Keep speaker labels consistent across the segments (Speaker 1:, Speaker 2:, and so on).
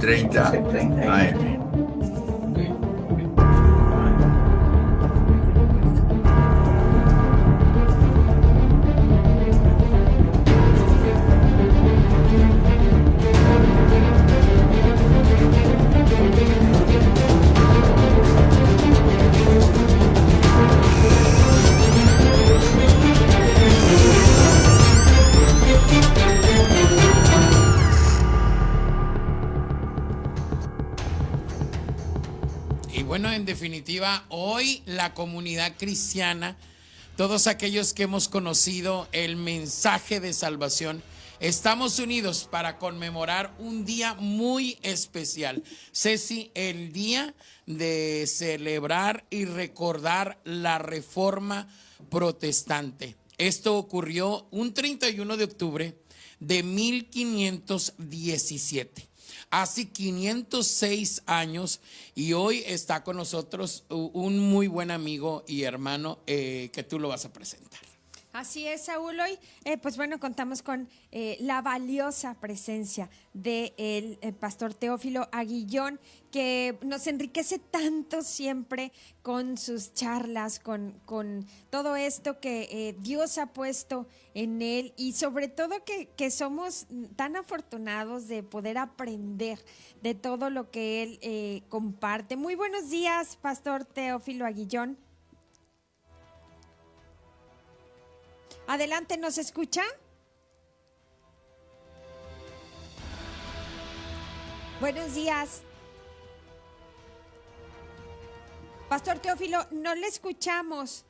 Speaker 1: 12:30 AM.
Speaker 2: En definitiva, hoy la comunidad cristiana, todos aquellos que hemos conocido el mensaje de salvación, estamos unidos para conmemorar un día muy especial. Ceci, el día de celebrar y recordar la Reforma Protestante. Esto ocurrió un 31 de octubre de 1517. Hace 506 años, y hoy está con nosotros un muy buen amigo y hermano que tú lo vas a presentar.
Speaker 3: Así es, Saúl. Hoy, pues bueno, contamos con la valiosa presencia del pastor Teófilo Aguillón, que nos enriquece tanto siempre con sus charlas, con todo esto que Dios ha puesto en él, y sobre todo que somos tan afortunados de poder aprender de todo lo que él comparte. Muy buenos días, pastor Teófilo Aguillón. Adelante, ¿nos escucha? Buenos días. Pastor Teófilo, no le escuchamos.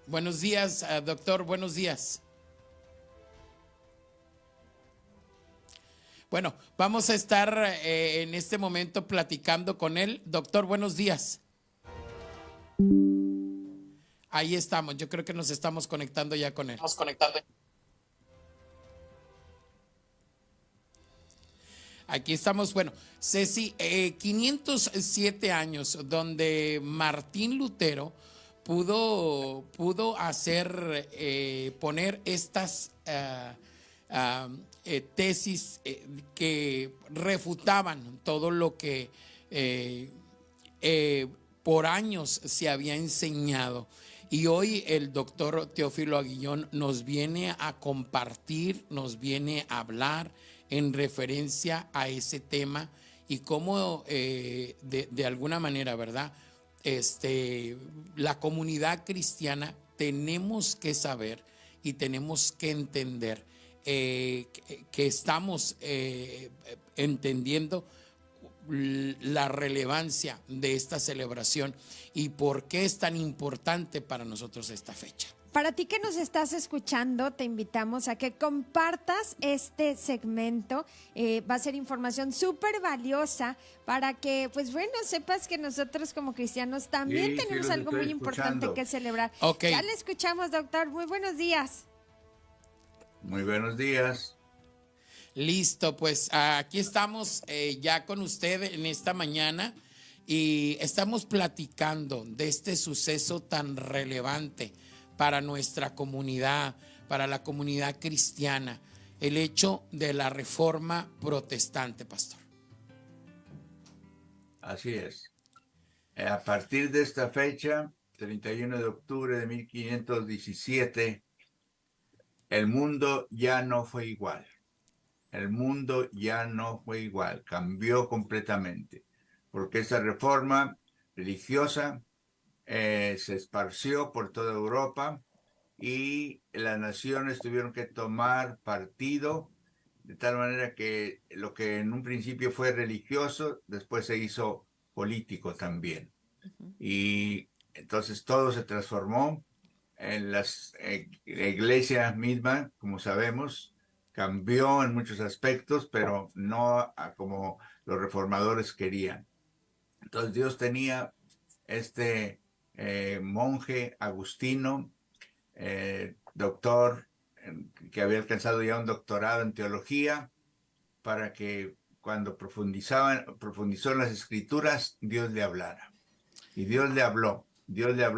Speaker 2: Buenos días, doctor, buenos días. Bueno, vamos a estar en este momento platicando con él. Doctor, buenos días. Ahí estamos, yo creo que nos estamos conectando ya con él. Estamos conectando. Aquí estamos, bueno, Ceci, 507 años donde Martín Lutero pudo hacer, poner estas tesis que refutaban todo lo que por años se había enseñado. Y hoy el doctor Teófilo Aguillón nos viene a compartir, nos viene a hablar en referencia a ese tema y cómo de alguna manera, ¿verdad? La comunidad cristiana tenemos que saber y tenemos que entender que estamos entendiendo la relevancia de esta celebración y por qué es tan importante para nosotros esta fecha.
Speaker 3: Para ti que nos estás escuchando, te invitamos a que compartas este segmento. Va a ser información súper valiosa para que, pues bueno, sepas que nosotros como cristianos también tenemos algo muy importante que celebrar.
Speaker 2: Okay.
Speaker 3: Ya le escuchamos, doctor. Muy buenos días.
Speaker 1: Muy buenos días.
Speaker 2: Listo, pues aquí estamos ya con usted en esta mañana y estamos platicando de este suceso tan relevante para nuestra comunidad, para la comunidad cristiana, el hecho de la Reforma Protestante, pastor.
Speaker 1: Así es. A partir de esta fecha, 31 de octubre de 1517, el mundo ya no fue igual. El mundo ya no fue igual, cambió completamente, porque esa reforma religiosa se esparció por toda Europa y las naciones tuvieron que tomar partido, de tal manera que lo que en un principio fue religioso, después se hizo político también. Y entonces todo se transformó en la iglesia misma, como sabemos, cambió en muchos aspectos, pero no como los reformadores querían. Entonces Dios tenía este monje agustino, doctor, que había alcanzado ya un doctorado en teología, para que cuando profundizó en las escrituras, Dios le hablara. Y Dios le habló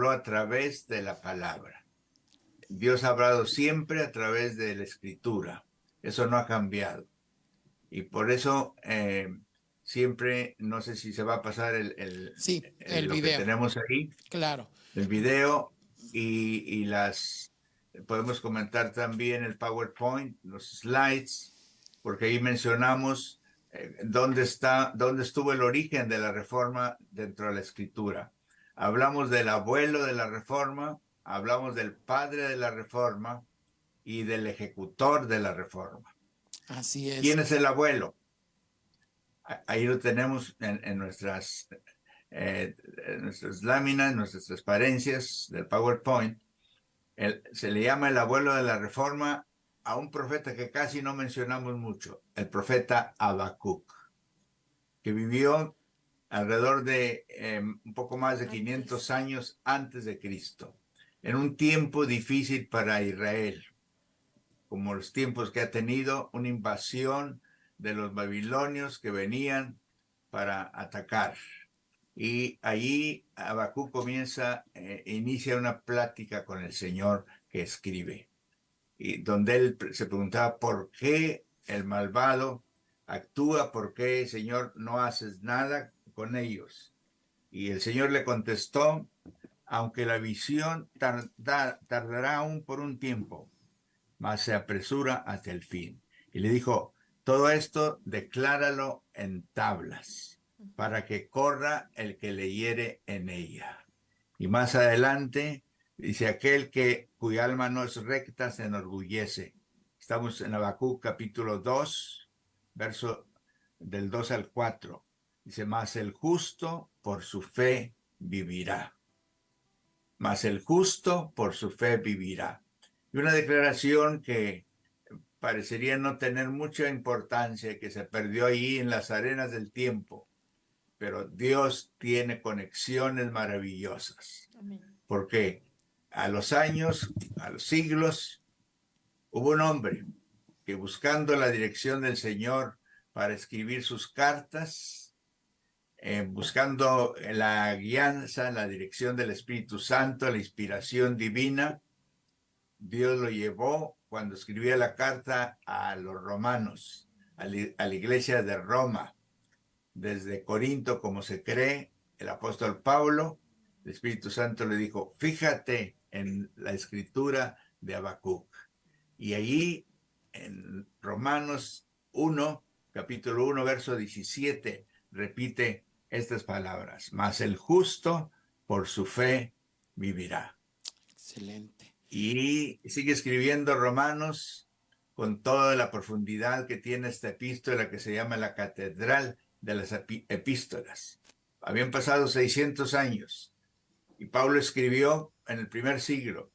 Speaker 1: a través de la palabra. Dios ha hablado siempre a través de la escritura. Eso no ha cambiado. Y por eso siempre, no sé si se va a pasar
Speaker 2: Sí, el
Speaker 1: lo que
Speaker 2: video.
Speaker 1: tenemos ahí,
Speaker 2: Claro.
Speaker 1: el video y podemos comentar también el PowerPoint, los slides, porque ahí mencionamos dónde estuvo el origen de la reforma dentro de la escritura. Hablamos del abuelo de la reforma, hablamos del padre de la reforma y del ejecutor de la reforma.
Speaker 2: Así es.
Speaker 1: ¿Quién es el abuelo? Ahí lo tenemos en nuestras láminas, nuestras transparencias del PowerPoint. Se le llama el abuelo de la reforma a un profeta que casi no mencionamos mucho, el profeta Habacuc, que vivió alrededor de un poco más de 500 años antes de Cristo, en un tiempo difícil para Israel, como los tiempos que ha tenido, una invasión de los babilonios que venían para atacar. Y allí Habacuc inicia una plática con el Señor que escribe, y donde él se preguntaba por qué el malvado actúa, por qué, Señor, no haces nada con ellos. Y el Señor le contestó, aunque la visión tardará aún por un tiempo, mas se apresura hasta el fin. Y le dijo, todo esto decláralo en tablas, para que corra el que leyere en ella. Y más adelante dice, cuya alma no es recta se enorgullece. Estamos en Habacuc capítulo 2, verso del 2 al 4. Dice, mas el justo por su fe vivirá. Mas el justo por su fe vivirá. Y una declaración que parecería no tener mucha importancia, que se perdió ahí en las arenas del tiempo, pero Dios tiene conexiones maravillosas.
Speaker 3: Amén.
Speaker 1: Porque a los años, a los siglos, hubo un hombre que, buscando la dirección del Señor para escribir sus cartas, buscando la guianza, la dirección del Espíritu Santo, la inspiración divina, Dios lo llevó cuando escribía la carta a los romanos, a la iglesia de Roma, desde Corinto, como se cree, el apóstol Pablo, el Espíritu Santo le dijo, fíjate en la escritura de Habacuc. Y allí, en Romanos 1, capítulo 1, verso 17, repite estas palabras, mas el justo por su fe vivirá.
Speaker 2: Excelente.
Speaker 1: Y sigue escribiendo Romanos con toda la profundidad que tiene esta epístola, que se llama la catedral de las epístolas. Habían pasado 600 años y Pablo escribió en el primer siglo.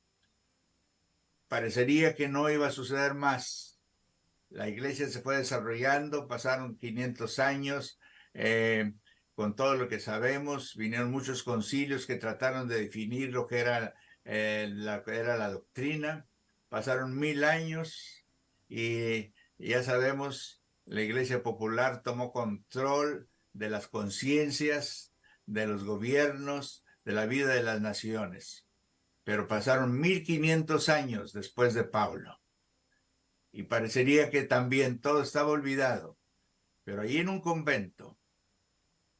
Speaker 1: Parecería que no iba a suceder más. La iglesia se fue desarrollando, pasaron 500 años, con todo lo que sabemos, vinieron muchos concilios que trataron de definir lo que era la doctrina. Pasaron 1000 años y ya sabemos, la iglesia popular tomó control de las conciencias, de los gobiernos, de la vida de las naciones. Pero pasaron 1500 años después de Pablo. Y parecería que también todo estaba olvidado. Pero allí en un convento,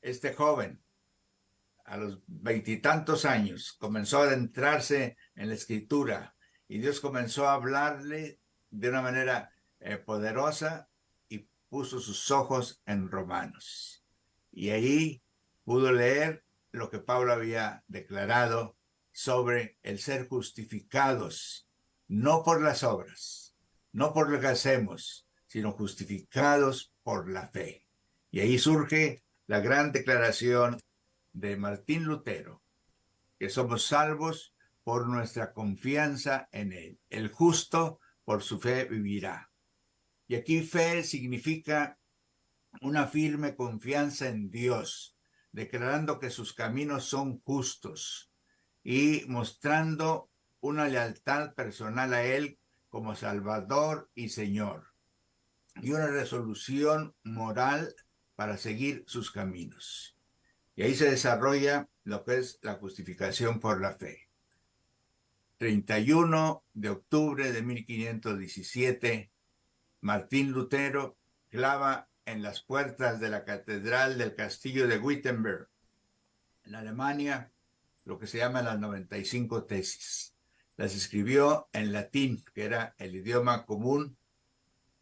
Speaker 1: este joven, a los 20 y tantos años, comenzó a adentrarse en la escritura y Dios comenzó a hablarle de una manera poderosa y puso sus ojos en Romanos. Y ahí pudo leer lo que Pablo había declarado sobre el ser justificados, no por las obras, no por lo que hacemos, sino justificados por la fe. Y ahí surge la gran declaración de Martín Lutero, que somos salvos por nuestra confianza en él. El justo por su fe vivirá. Y aquí fe significa una firme confianza en Dios, declarando que sus caminos son justos y mostrando una lealtad personal a él como Salvador y Señor, y una resolución moral para seguir sus caminos. Y ahí se desarrolla lo que es la justificación por la fe. 31 de octubre de 1517, Martín Lutero clava en las puertas de la catedral del castillo de Wittenberg, en Alemania, lo que se llama las 95 tesis. Las escribió en latín, que era el idioma común,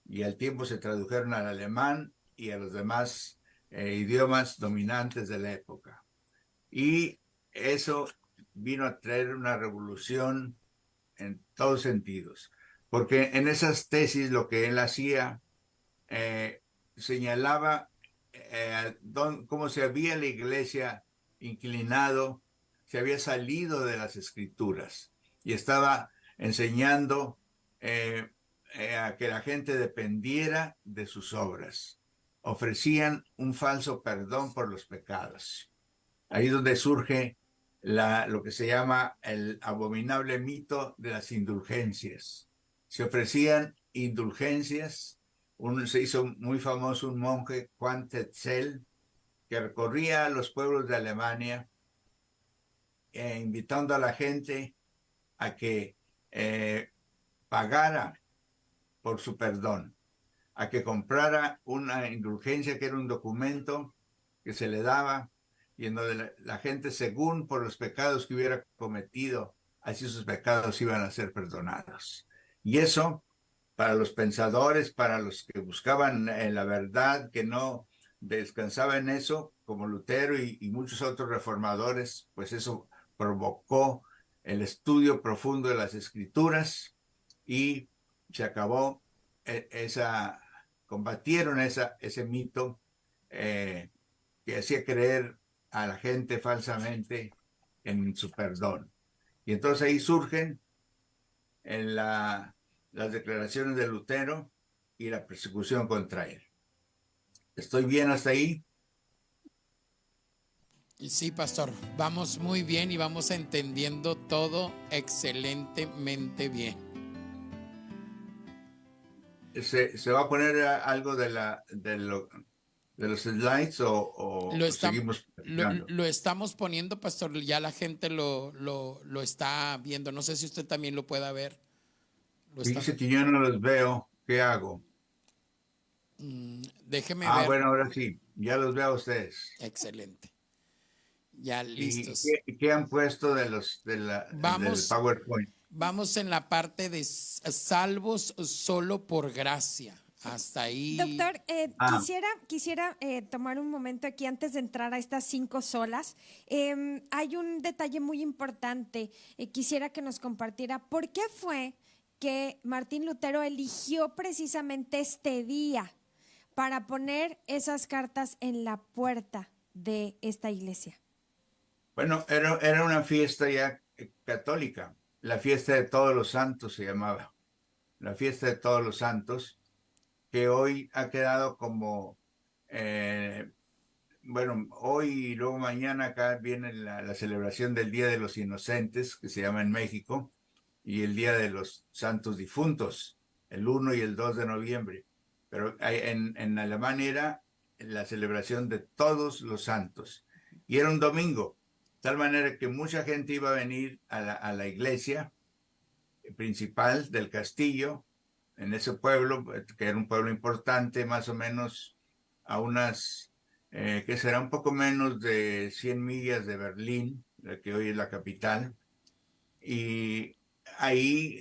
Speaker 1: y al tiempo se tradujeron al alemán y a los demás idiomas dominantes de la época. Y eso vino a traer una revolución en todos sentidos, porque en esas tesis lo que él hacía señalaba cómo se había la iglesia inclinado, se había salido de las escrituras y estaba enseñando a que la gente dependiera de sus obras. Ofrecían un falso perdón por los pecados. Ahí es donde surge lo que se llama el abominable mito de las indulgencias. Se ofrecían indulgencias. Se hizo muy famoso un monje, Juan Tetzel, que recorría los pueblos de Alemania invitando a la gente a que pagara por su perdón, a que comprara una indulgencia que era un documento que se le daba y en donde la gente, según por los pecados que hubiera cometido, así sus pecados iban a ser perdonados. Y eso, para los pensadores, para los que buscaban la verdad, que no descansaba en eso, como Lutero y muchos otros reformadores, pues eso provocó el estudio profundo de las escrituras y se acabó combatieron ese mito que hacía creer a la gente falsamente en su perdón. Y entonces ahí surgen las declaraciones de Lutero y la persecución contra él. ¿Estoy bien hasta ahí?
Speaker 2: Sí, pastor, vamos muy bien y vamos entendiendo todo excelentemente bien.
Speaker 1: ¿Se va a poner algo de los slides o seguimos platicando?
Speaker 2: Lo estamos poniendo, pastor, ya la gente lo está viendo. No sé si usted también lo pueda ver.
Speaker 1: Dice que yo no los veo. ¿Qué hago?
Speaker 2: Déjeme ver.
Speaker 1: Bueno, ahora sí, ya los veo a ustedes.
Speaker 2: Excelente. Ya listos.
Speaker 1: ¿Y qué han puesto del PowerPoint?
Speaker 2: Vamos en la parte de salvos solo por gracia. Hasta ahí.
Speaker 3: Doctor, quisiera tomar un momento aquí antes de entrar a estas 5 solas. Hay un detalle muy importante. Quisiera que nos compartiera por qué fue que Martín Lutero eligió precisamente este día para poner esas cartas en la puerta de esta iglesia.
Speaker 1: Bueno, era una fiesta ya católica. La fiesta de todos los santos se llamaba. La fiesta de todos los santos, que hoy ha quedado como, hoy y luego mañana acá viene la celebración del Día de los Inocentes, que se llama en México, y el Día de los Santos Difuntos, el 1 y el 2 de noviembre. Pero en Alemania era la celebración de todos los santos. Y era un domingo, de tal manera que mucha gente iba a venir a la iglesia principal del castillo, en ese pueblo, que era un pueblo importante, más o menos a unas, que será un poco menos de 100 millas de Berlín, la que hoy es la capital. Y ahí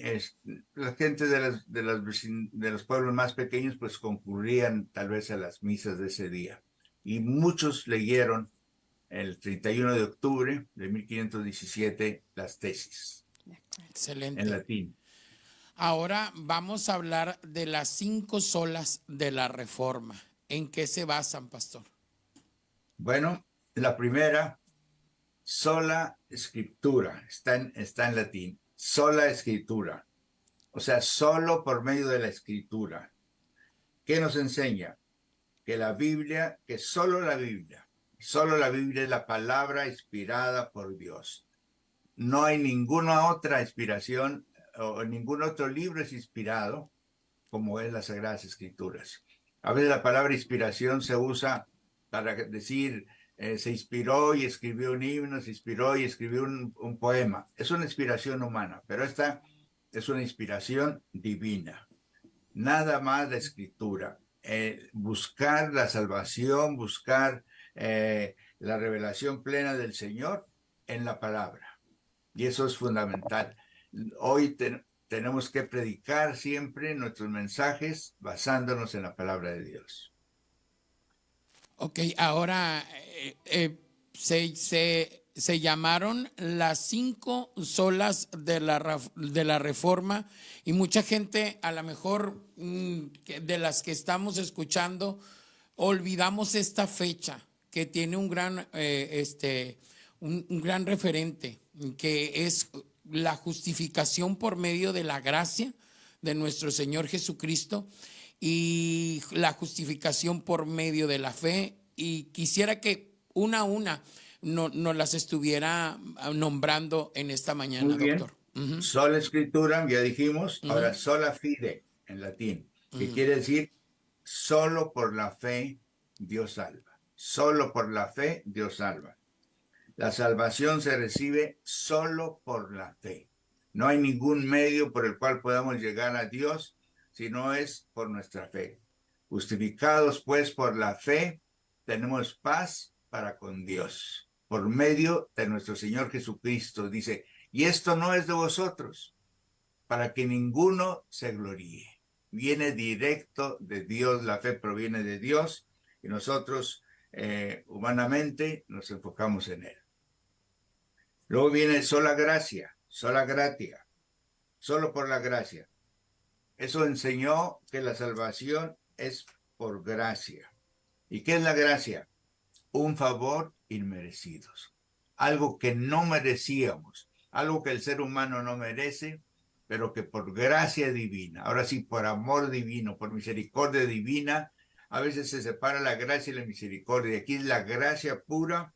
Speaker 1: la gente de los pueblos más pequeños pues concurrían tal vez a las misas de ese día. Y muchos leyeron el 31 de octubre de 1517 las tesis.
Speaker 2: Excelente.
Speaker 1: En latín.
Speaker 2: Ahora vamos a hablar de las 5 solas de la Reforma. ¿En qué se basan, pastor?
Speaker 1: Bueno, la primera, sola escritura, está en latín, sola escritura, o sea, solo por medio de la escritura. ¿Qué nos enseña? Que solo la Biblia es la palabra inspirada por Dios. No hay ninguna otra inspiración o ningún otro libro es inspirado como es las Sagradas Escrituras. A veces la palabra inspiración se usa para decir se inspiró y escribió un himno, se inspiró y escribió un poema. Es una inspiración humana, pero esta es una inspiración divina. Nada más la Escritura. buscar la salvación, buscar la revelación plena del Señor en la palabra. Y eso es fundamental. Hoy tenemos que predicar siempre nuestros mensajes basándonos en la palabra de Dios.
Speaker 2: Ok, ahora se llamaron las 5 solas de la Reforma, y mucha gente, a lo mejor de las que estamos escuchando, olvidamos esta fecha que tiene un gran, un gran referente, que es la justificación por medio de la gracia de nuestro Señor Jesucristo y la justificación por medio de la fe. Y quisiera que una a una nos las estuviera nombrando en esta mañana,
Speaker 1: Muy bien.
Speaker 2: doctor. Uh-huh.
Speaker 1: Sola escritura, ya dijimos,
Speaker 2: Uh-huh.
Speaker 1: ahora sola fide en latín, que
Speaker 2: Uh-huh.
Speaker 1: quiere decir solo por la fe Dios salva. Solo por la fe Dios salva. La salvación se recibe solo por la fe. No hay ningún medio por el cual podamos llegar a Dios si no es por nuestra fe. Justificados pues por la fe, tenemos paz para con Dios por medio de nuestro Señor Jesucristo. Dice, y esto no es de vosotros, para que ninguno se gloríe. Viene directo de Dios, la fe proviene de Dios, y nosotros humanamente nos enfocamos en Él. Luego viene sola gracia, sola gratia, solo por la gracia. Eso enseñó que la salvación es por gracia. ¿Y qué es la gracia? Un favor inmerecido, algo que no merecíamos, algo que el ser humano no merece, pero que por gracia divina, ahora sí, por amor divino, por misericordia divina, a veces se separa la gracia y la misericordia. Aquí es la gracia pura,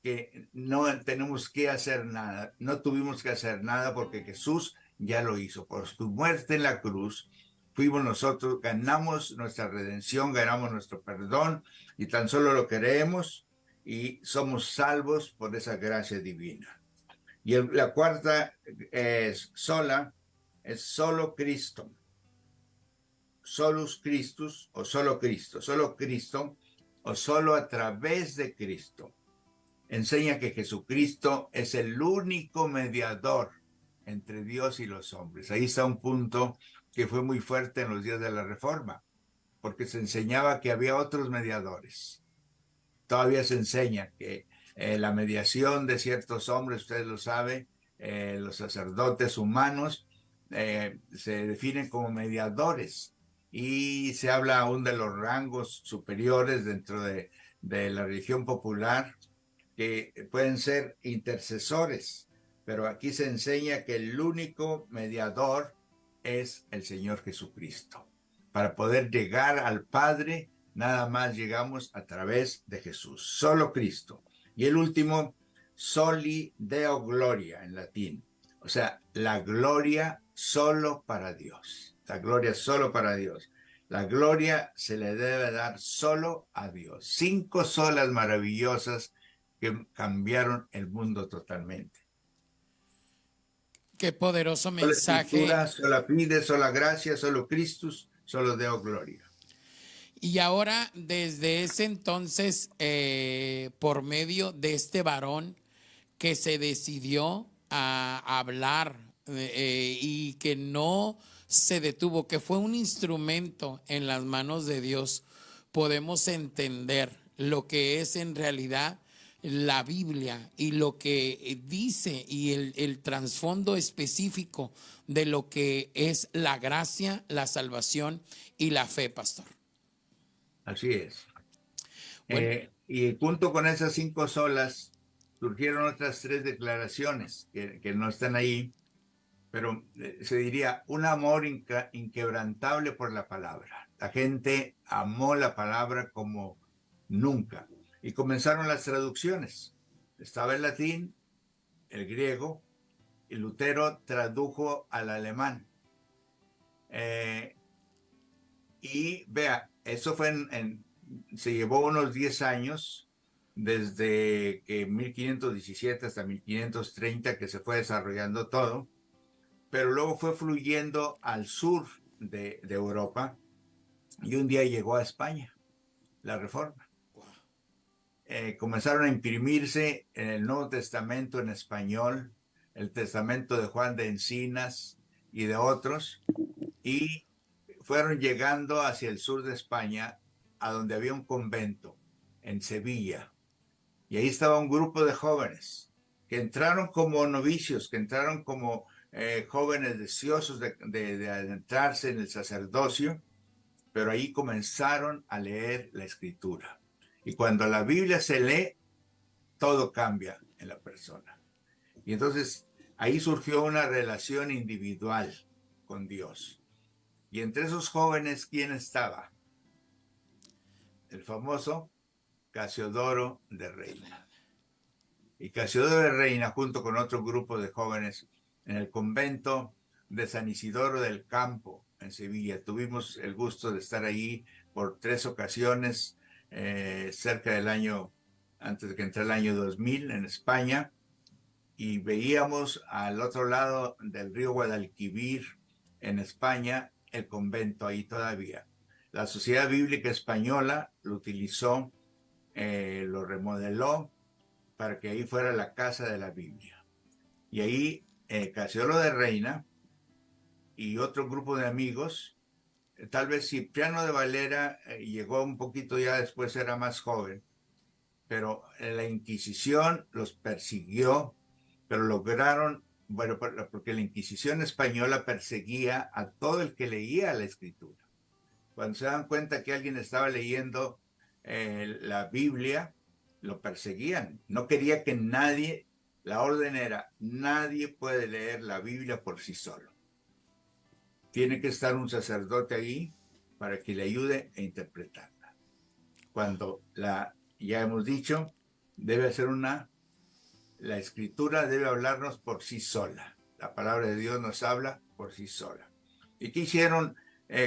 Speaker 1: que no tenemos que hacer nada, no tuvimos que hacer nada porque Jesús ya lo hizo. Por su muerte en la cruz, fuimos nosotros, ganamos nuestra redención, ganamos nuestro perdón, y tan solo lo creemos y somos salvos por esa gracia divina. Y la cuarta es sola, es solo Cristo. Solus Christus o solo Cristo o solo a través de Cristo. Enseña que Jesucristo es el único mediador entre Dios y los hombres. Ahí está un punto que fue muy fuerte en los días de la Reforma, porque se enseñaba que había otros mediadores. Todavía se enseña que la mediación de ciertos hombres, ustedes lo saben, los sacerdotes humanos se definen como mediadores, y se habla aún de los rangos superiores dentro de la religión popular, que pueden ser intercesores, pero aquí se enseña que el único mediador es el Señor Jesucristo. Para poder llegar al Padre, nada más llegamos a través de Jesús, solo Cristo. Y el último, soli deo gloria en latín, o sea, la gloria solo para Dios, la gloria solo para Dios. La gloria se le debe dar solo a Dios. 5 solas maravillosas que cambiaron el mundo totalmente.
Speaker 2: Qué poderoso
Speaker 1: Sola
Speaker 2: mensaje.
Speaker 1: escritura, sola fide, sola gracia, solo Christus, solo Deo gloria.
Speaker 2: Y ahora, desde ese entonces, por medio de este varón que se decidió a hablar y que no se detuvo, que fue un instrumento en las manos de Dios, podemos entender lo que es en realidad la Biblia y lo que dice y el trasfondo específico de lo que es la gracia, la salvación y la fe, pastor.
Speaker 1: Así es.
Speaker 2: Bueno.
Speaker 1: Y junto con esas 5 solas surgieron otras 3 declaraciones que no están ahí, pero se diría un amor inquebrantable por la palabra. La gente amó la palabra como nunca. Y comenzaron las traducciones. Estaba el latín, el griego, y Lutero tradujo al alemán. Y vea, eso fue se llevó unos 10 años, desde que 1517 hasta 1530, que se fue desarrollando todo, pero luego fue fluyendo al sur de Europa, Y un día llegó a España la Reforma. Comenzaron a imprimirse en el Nuevo Testamento en español, el Testamento de Juan de Encinas y de otros, y fueron llegando hacia el sur de España, a donde había un convento, en Sevilla. Y ahí estaba un grupo de jóvenes que entraron como novicios, que entraron como jóvenes deseosos de adentrarse en el sacerdocio, pero ahí comenzaron a leer la Escritura. Y cuando la Biblia se lee, todo cambia en la persona. Y entonces ahí surgió una relación individual con Dios. Y entre esos jóvenes, ¿quién estaba? El famoso Casiodoro de Reina. Y Casiodoro de Reina, junto con otro grupo de jóvenes en el convento de San Isidoro del Campo, en Sevilla. Tuvimos el gusto de estar allí por 3 ocasiones, cerca del año, antes de que entrara el año 2000 en España, y veíamos al otro lado del río Guadalquivir, en España, el convento ahí todavía. La Sociedad Bíblica Española lo utilizó, lo remodeló para que ahí fuera la casa de la Biblia. Y ahí Casiodoro de Reina y otro grupo de amigos, tal vez Cipriano de Valera llegó un poquito ya después, era más joven, pero la Inquisición los persiguió, pero lograron, bueno, porque la Inquisición española perseguía a todo el que leía la Escritura. Cuando se dan cuenta que alguien estaba leyendo la Biblia, lo perseguían. No quería que nadie, la orden era, nadie puede leer la Biblia por sí solo. Tiene que estar un sacerdote ahí para que le ayude a interpretarla. Cuando ya hemos dicho, la Escritura debe hablarnos por sí sola. La palabra de Dios nos habla por sí sola. ¿Y qué hicieron?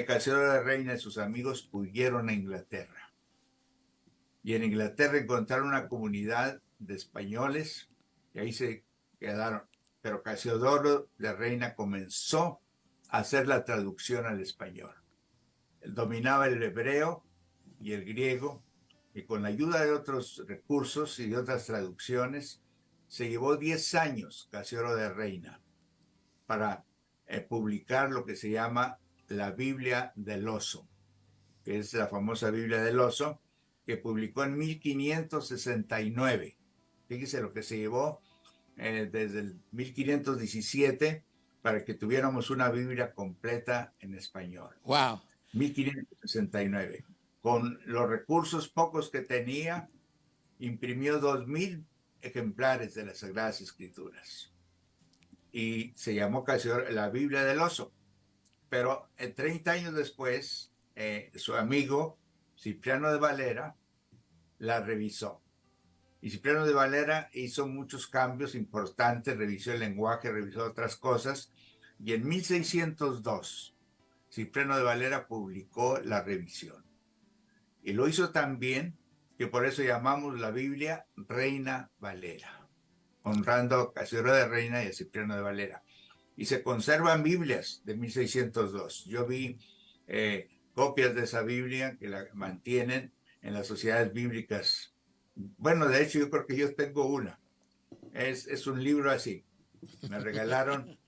Speaker 1: Casiodoro de Reina y sus amigos huyeron a Inglaterra. Y en Inglaterra encontraron una comunidad de españoles y ahí se quedaron. Pero Casiodoro de Reina comenzó a hacer la traducción al español. Él dominaba el hebreo y el griego, y con la ayuda de otros recursos y de otras traducciones, se llevó 10 años Casiodoro de Reina para publicar lo que se llama la Biblia del Oso, que es la famosa Biblia del Oso, que publicó en 1569. Fíjese lo que se llevó desde el 1517 para que tuviéramos una Biblia completa en español.
Speaker 2: Wow.
Speaker 1: 1569. Con los recursos pocos que tenía, imprimió 2000 ejemplares de las Sagradas Escrituras. Y se llamó la Biblia del Oso. Pero 30 años después, su amigo Cipriano de Valera la revisó. Y Cipriano de Valera hizo muchos cambios importantes, revisó el lenguaje, revisó otras cosas. Y en 1602, Cipriano de Valera publicó la revisión. Y lo hizo tan bien que por eso llamamos la Biblia Reina Valera, honrando a Casiodoro de Reina y a Cipriano de Valera. Y se conservan Biblias de 1602. Yo vi copias de esa Biblia que la mantienen en las sociedades bíblicas. Bueno, de hecho, yo creo que yo tengo una. Es un libro así. Me regalaron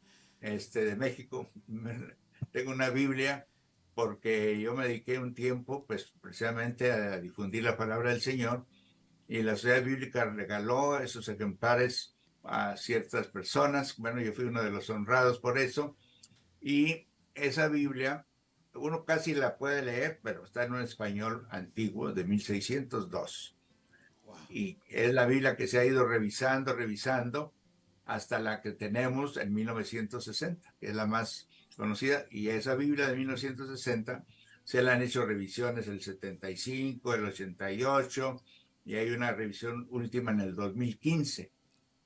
Speaker 1: de México. Tengo una Biblia porque yo me dediqué un tiempo, pues, precisamente a difundir la palabra del Señor. Y la Sociedad Bíblica regaló esos ejemplares a ciertas personas. Bueno, yo fui uno de los honrados por eso. Y esa Biblia, uno casi la puede leer, pero está en un español antiguo de 1602. Wow. Y es la Biblia que se ha ido revisando, hasta la que tenemos en 1960, que es la más conocida. Y esa Biblia de 1960 se le han hecho revisiones el 75, el 88, y hay una revisión última en el 2015.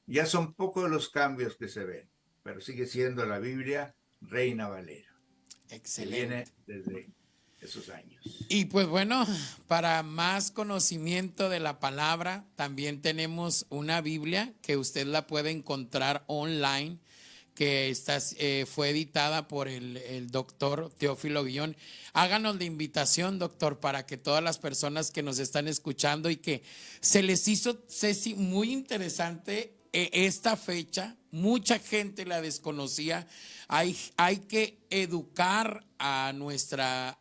Speaker 1: Ya son pocos los cambios que se ven, pero sigue siendo la Biblia Reina Valera.
Speaker 2: Excelente.
Speaker 1: Que viene desde esos años.
Speaker 2: Y pues bueno, para más conocimiento de la palabra, también tenemos una Biblia que usted la puede encontrar online, que fue editada por el doctor Teófilo Aguillón. Háganos la invitación, doctor, para que todas las personas que nos están escuchando y que se les hizo, Ceci, muy interesante esta fecha, mucha gente la desconocía. Hay que educar a nuestra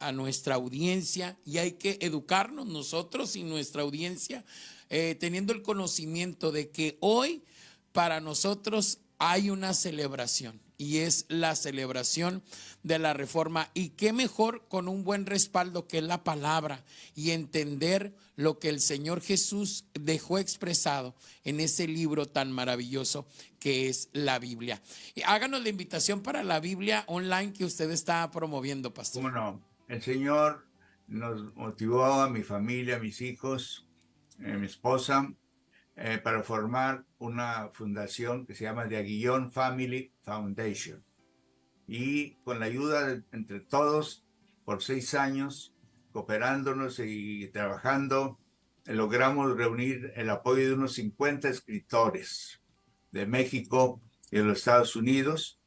Speaker 2: audiencia, y hay que educarnos nosotros y nuestra audiencia, teniendo el conocimiento de que hoy para nosotros hay una celebración, y es la celebración de la Reforma. Y qué mejor con un buen respaldo que es la palabra, y entender lo que el Señor Jesús dejó expresado en ese libro tan maravilloso que es la Biblia. Y háganos la invitación para la Biblia online que usted está promoviendo, pastor.
Speaker 1: ¿Cómo no? El Señor nos motivó a mi familia, a mis hijos, mi esposa, para formar una fundación que se llama The Aguillón Family Foundation. Y con la ayuda entre todos, por 6 años, cooperándonos y trabajando, logramos reunir el apoyo de unos 50 escritores de México y de los Estados Unidos.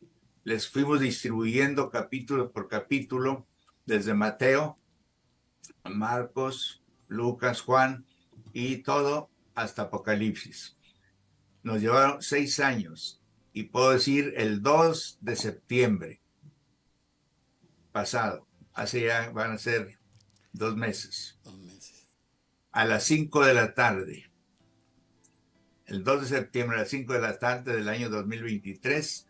Speaker 1: Les fuimos distribuyendo capítulo por capítulo, desde Mateo, Marcos, Lucas, Juan, y todo hasta Apocalipsis. Nos llevaron 6 años, y puedo decir el 2 de septiembre pasado, hace ya van a ser 2 meses, a las 5 de la tarde, el 2 de septiembre a las 5 de la tarde del año 2023,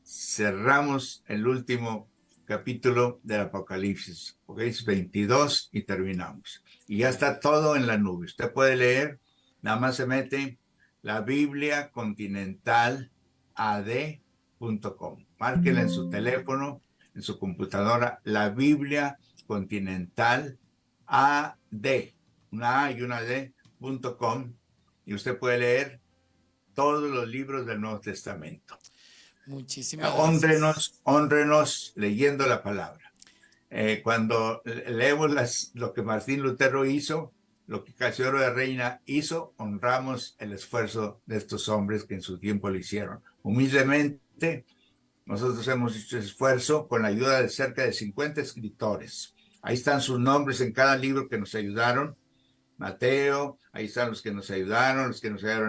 Speaker 1: cerramos el último capítulo del Apocalipsis, Apocalipsis 22, y terminamos. Y ya está todo en la nube. Usted puede leer, nada más se mete la Biblia Continental AD.com. Márquela en su teléfono, en su computadora, la Biblia Continental AD, una A y una D.com, y usted puede leer todos los libros del Nuevo Testamento.
Speaker 2: Muchísimas gracias.
Speaker 1: Honrenos leyendo la palabra. Cuando leemos lo que Martín Lutero hizo, lo que Casiodoro de Reina hizo, honramos el esfuerzo de estos hombres que en su tiempo lo hicieron. Humildemente, nosotros hemos hecho esfuerzo con la ayuda de cerca de 50 escritores. Ahí están sus nombres en cada libro que nos ayudaron. Mateo, ahí están los que nos ayudaron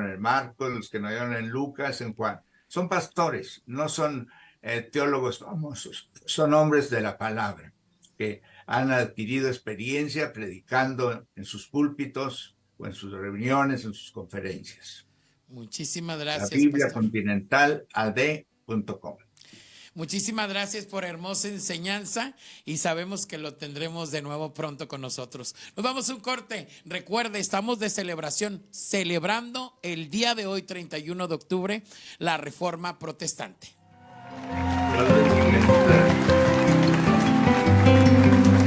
Speaker 1: en Marcos, los que nos ayudaron en Lucas, en Juan. Son pastores, no son teólogos famosos, son hombres de la palabra que han adquirido experiencia predicando en sus púlpitos o en sus reuniones, en sus conferencias.
Speaker 2: Muchísimas gracias,
Speaker 1: La Biblia
Speaker 2: pastor.
Speaker 1: Continental AD.com.
Speaker 2: Muchísimas gracias por hermosa enseñanza, y sabemos que lo tendremos de nuevo pronto con nosotros. Nos vamos a un corte. Recuerde, estamos de celebración, celebrando el día de hoy, 31 de octubre, la Reforma Protestante.